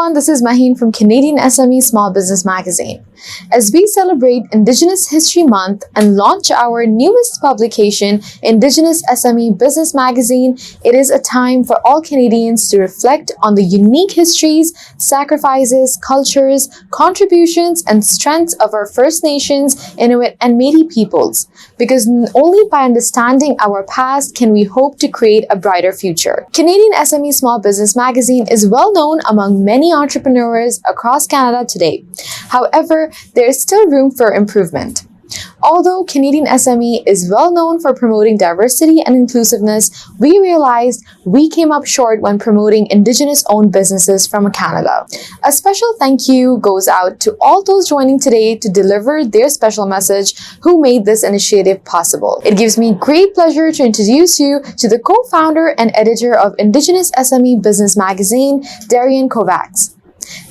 everyone, this is Maheen from Canadian-SME Small Business Magazine. As we celebrate Indigenous History Month and launch our newest publication, Indigenous-SME Business Magazine, it is a time for all Canadians to reflect on the unique histories, sacrifices, cultures, contributions, and strengths of our First Nations, Inuit, and Metis Peoples. Because only by understanding our past can we hope to create a brighter future. Canadian-SME Small Business Magazine is well known among many entrepreneurs across Canada today. However, there is still room for improvement. Although Canadian-SME is well known for promoting diversity and inclusiveness, we realized we came up short when promoting Indigenous-owned businesses from Canada. A special thank you goes out to all those joining today to deliver their special message who made this initiative possible. It gives me great pleasure to introduce you to the co-founder and editor of Indigenous-SME Business Magazine, Darian Kovacs.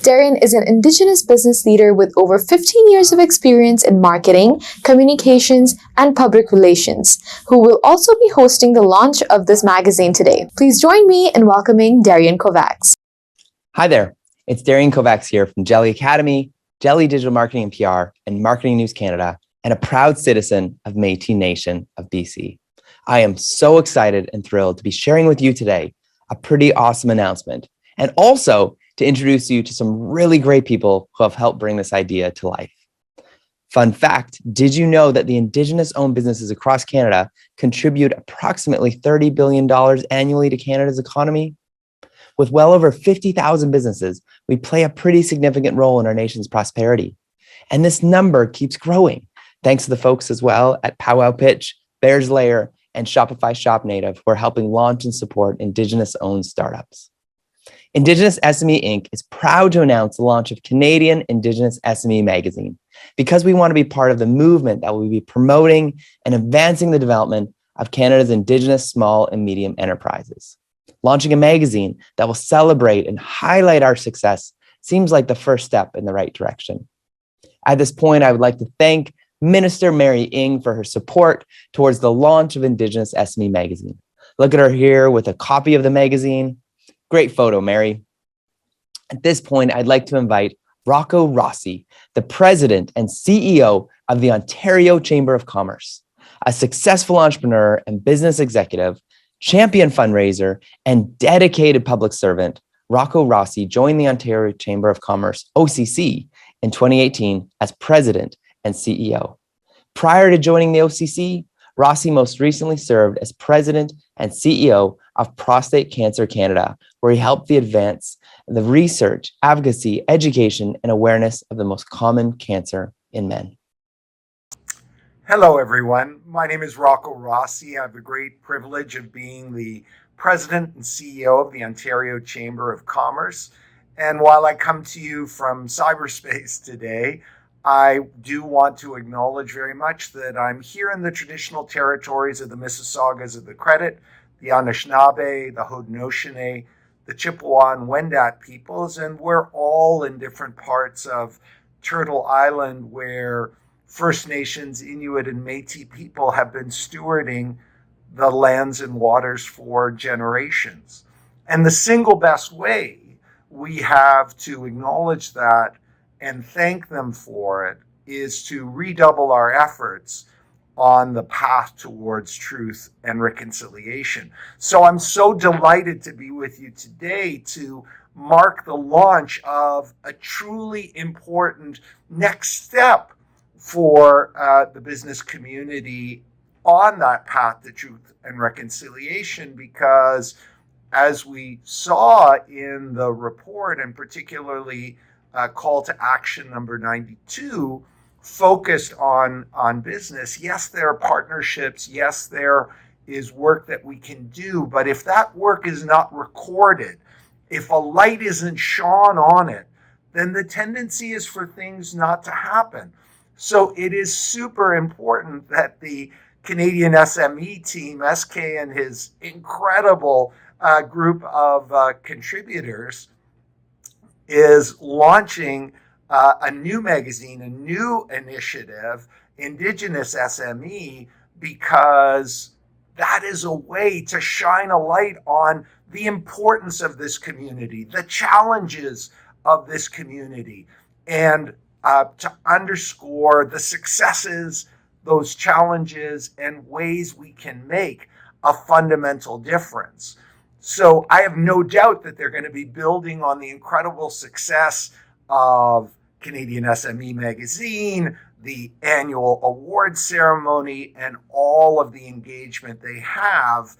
Darian is an Indigenous business leader with over 15 years of experience in marketing, communications, and public relations, who will also be hosting the launch of this magazine today. Please join me in welcoming Darian Kovacs. Hi there, it's Darian Kovacs here from Jelly Academy, Jelly Digital Marketing and PR, and Marketing News Canada, and a proud citizen of Métis Nation of BC. I am so excited and thrilled to be sharing with you today a pretty awesome announcement, and also to introduce you to some really great people who have helped bring this idea to life. Fun fact, did you know that the Indigenous-owned businesses across Canada contribute approximately $30 billion annually to Canada's economy? With well over 50,000 businesses, we play a pretty significant role in our nation's prosperity. And this number keeps growing, thanks to the folks as well at Powwow Pitch, Bears Lair, and Shopify Shop Native, who are helping launch and support Indigenous-owned startups. Indigenous-SME Inc. is proud to announce the launch of Canadian Indigenous-SME Magazine because we want to be part of the movement that will be promoting and advancing the development of Canada's Indigenous small and medium enterprises. Launching a magazine that will celebrate and highlight our success seems like the first step in the right direction. At this point, I would like to thank Minister Mary Ng for her support towards the launch of Indigenous-SME Magazine. Look at her here with a copy of the magazine. Great photo, Mary. At this point, I'd like to invite Rocco Rossi, the president and CEO of the Ontario Chamber of Commerce, a successful entrepreneur and business executive, champion fundraiser, and dedicated public servant. Rocco Rossi joined the Ontario Chamber of Commerce, OCC, in 2018 as president and CEO. Prior to joining the OCC, Rossi most recently served as president and CEO of Prostate Cancer Canada, where he helped advance the research, advocacy, education, and awareness of the most common cancer in men. Hello, everyone. My name is Rocco Rossi. I have the great privilege of being the president and CEO of the Ontario Chamber of Commerce. And while I come to you from cyberspace today, I do want to acknowledge very much that I'm here in the traditional territories of the Mississaugas of the Credit, the Anishinaabe, the Haudenosaunee, the Chippewa and Wendat peoples, and we're all in different parts of Turtle Island where First Nations, Inuit, and Métis people have been stewarding the lands and waters for generations. And the single best way we have to acknowledge that and thank them for it is to redouble our efforts on the path towards truth and reconciliation. So I'm so delighted to be with you today to mark the launch of a truly important next step for the business community on that path to truth and reconciliation, because as we saw in the report, and particularly call to action number 92, focused on business. Yes, there are partnerships. Yes, there is work that we can do. But if that work is not recorded, if a light isn't shone on it, then the tendency is for things not to happen. So it is super important that the Canadian SME team, SK and his incredible group of contributors, is launching a new magazine, a new initiative, Indigenous-SME, because that is a way to shine a light on the importance of this community, the challenges of this community and to underscore the successes, those challenges, and ways we can make a fundamental difference. So I have no doubt that they're going to be building on the incredible success of Canadian-SME Magazine, the annual award ceremony, and all of the engagement they have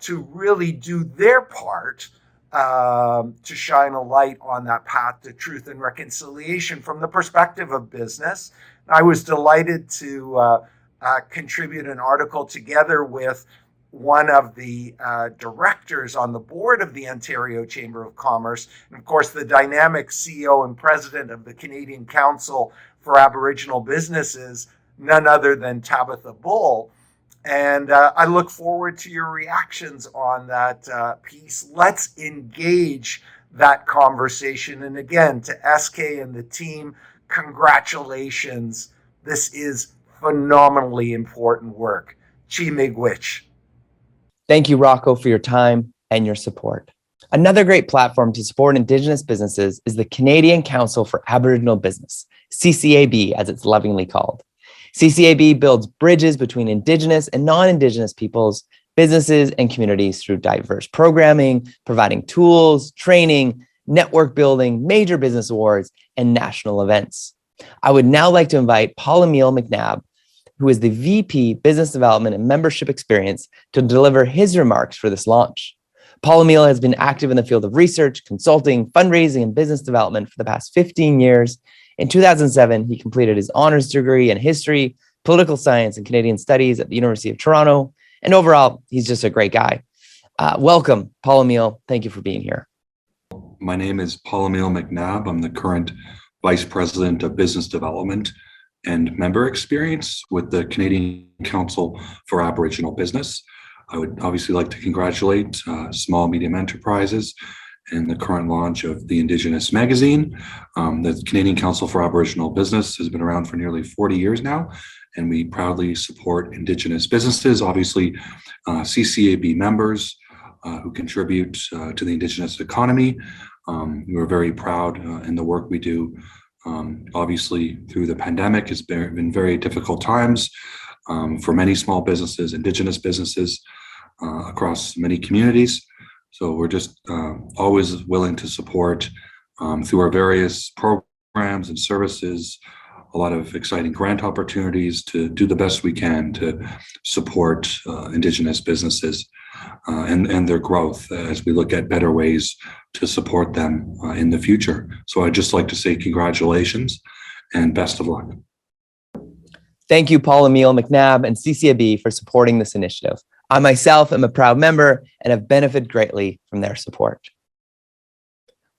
to really do their part to shine a light on that path to truth and reconciliation from the perspective of business. I was delighted to contribute an article together with one of the directors on the board of the Ontario Chamber of Commerce, and of course the dynamic CEO and president of the Canadian Council for Aboriginal Businesses, none other than Tabitha Bull. And I look forward to your reactions on that piece. Let's engage that conversation. And again, to SK and the team, congratulations. This is phenomenally important work. Chi Miigwech. Thank you, Rocco, for your time and your support. Another great platform to support Indigenous businesses is the Canadian Council for Aboriginal Business, CCAB, as it's lovingly called. CCAB builds bridges between Indigenous and non-Indigenous peoples, businesses, and communities through diverse programming, providing tools, training, network building, major business awards, and national events. I would now like to invite Emile Mcnabb, who is the VP Business Development and Membership Experience, to deliver his remarks for this launch. Emile has been active in the field of research, consulting, fundraising, and business development for the past 15 years. In 2007, he completed his honors degree in history, political science, and Canadian studies at the University of Toronto. And overall, he's just a great guy. Welcome, Emile. Thank you for being here. My name is Emile Mcnabb. I'm the current Vice President of Business Development and Member Experience with the Canadian Council for Aboriginal Business. I would obviously like to congratulate small medium enterprises and the current launch of the Indigenous Magazine. The Canadian Council for Aboriginal Business has been around for nearly 40 years now, and we proudly support Indigenous businesses, obviously CCAB members who contribute to the Indigenous economy. We're very proud in the work we do. Obviously, through the pandemic, it's been very difficult times for many small businesses, Indigenous businesses across many communities. So we're just always willing to support through our various programs and services, a lot of exciting grant opportunities to do the best we can to support Indigenous businesses and their growth as we look at better ways to support them in the future. So I'd just like to say congratulations and best of luck. Thank you, Emile Mcnabb and CCAB for supporting this initiative. I myself am a proud member and have benefited greatly from their support.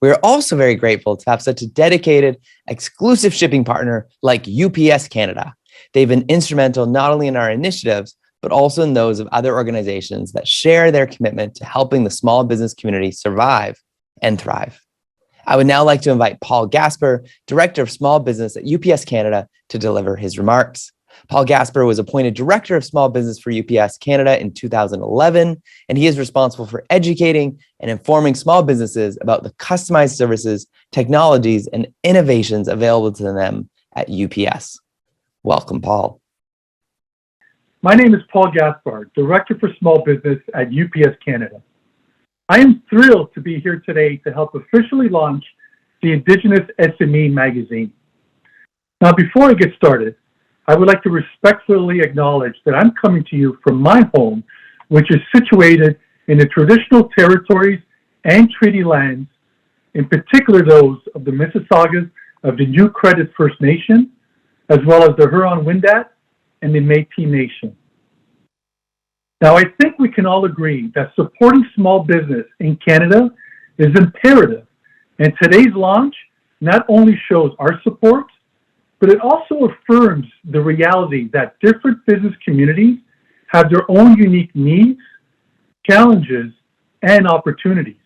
We are also very grateful to have such a dedicated, exclusive shipping partner like UPS Canada. They've been instrumental not only in our initiatives, but also in those of other organizations that share their commitment to helping the small business community survive and thrive. I would now like to invite Gasper, Director of Small Business at UPS Canada, to deliver his remarks. Gasper was appointed Director of Small Business for UPS Canada in 2011, and he is responsible for educating and informing small businesses about the customized services, technologies, and innovations available to them at UPS. Welcome, Paul. My name is Paul Gasper, Director for Small Business at UPS Canada. I am thrilled to be here today to help officially launch the Indigenous-SME Magazine. Now, before I get started, I would like to respectfully acknowledge that I'm coming to you from my home, which is situated in the traditional territories and treaty lands, in particular those of the Mississaugas of the New Credit First Nation, as well as the Huron-Wendat and the Métis Nation. Now, I think we can all agree that supporting small business in Canada is imperative, and today's launch not only shows our support, but it also affirms the reality that different business communities have their own unique needs, challenges, and opportunities.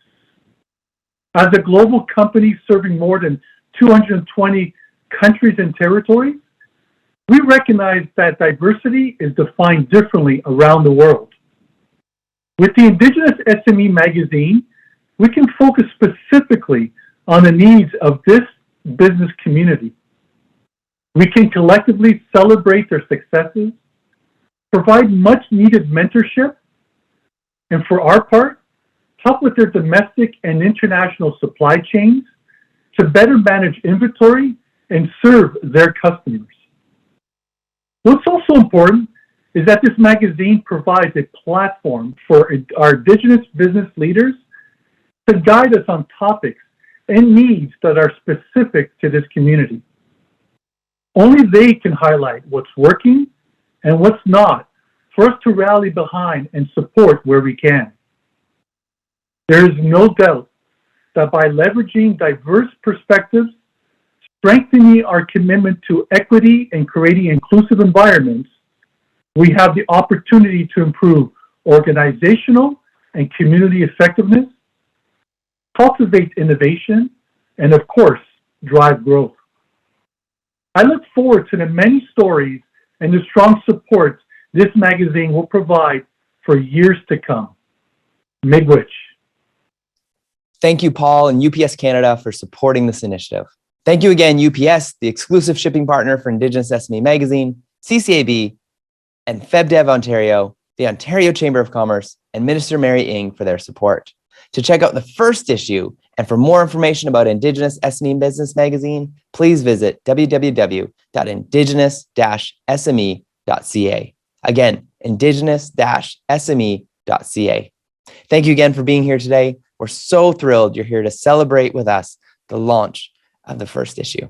As a global company serving more than 220 countries and territories, we recognize that diversity is defined differently around the world. With the Indigenous-SME Magazine, we can focus specifically on the needs of this business community. We can collectively celebrate their successes, provide much needed mentorship, and for our part, help with their domestic and international supply chains to better manage inventory and serve their customers. What's also important is that this magazine provides a platform for our Indigenous business leaders to guide us on topics and needs that are specific to this community. Only they can highlight what's working and what's not for us to rally behind and support where we can. There is no doubt that by leveraging diverse perspectives, strengthening our commitment to equity and creating inclusive environments, we have the opportunity to improve organizational and community effectiveness, cultivate innovation, and of course, drive growth. I look forward to the many stories and the strong support this magazine will provide for years to come. Miigwech. Thank you, Paul and UPS Canada, for supporting this initiative. Thank you again, UPS, the exclusive shipping partner for Indigenous-SME Magazine, CCAB, and FebDev Ontario, the Ontario Chamber of Commerce, and Minister Mary Ng for their support. To check out the first issue and for more information about Indigenous-SME Business Magazine, please visit www.indigenous-sme.ca. Again, indigenous-sme.ca. Thank you again for being here today. We're so thrilled you're here to celebrate with us the launch of the first issue.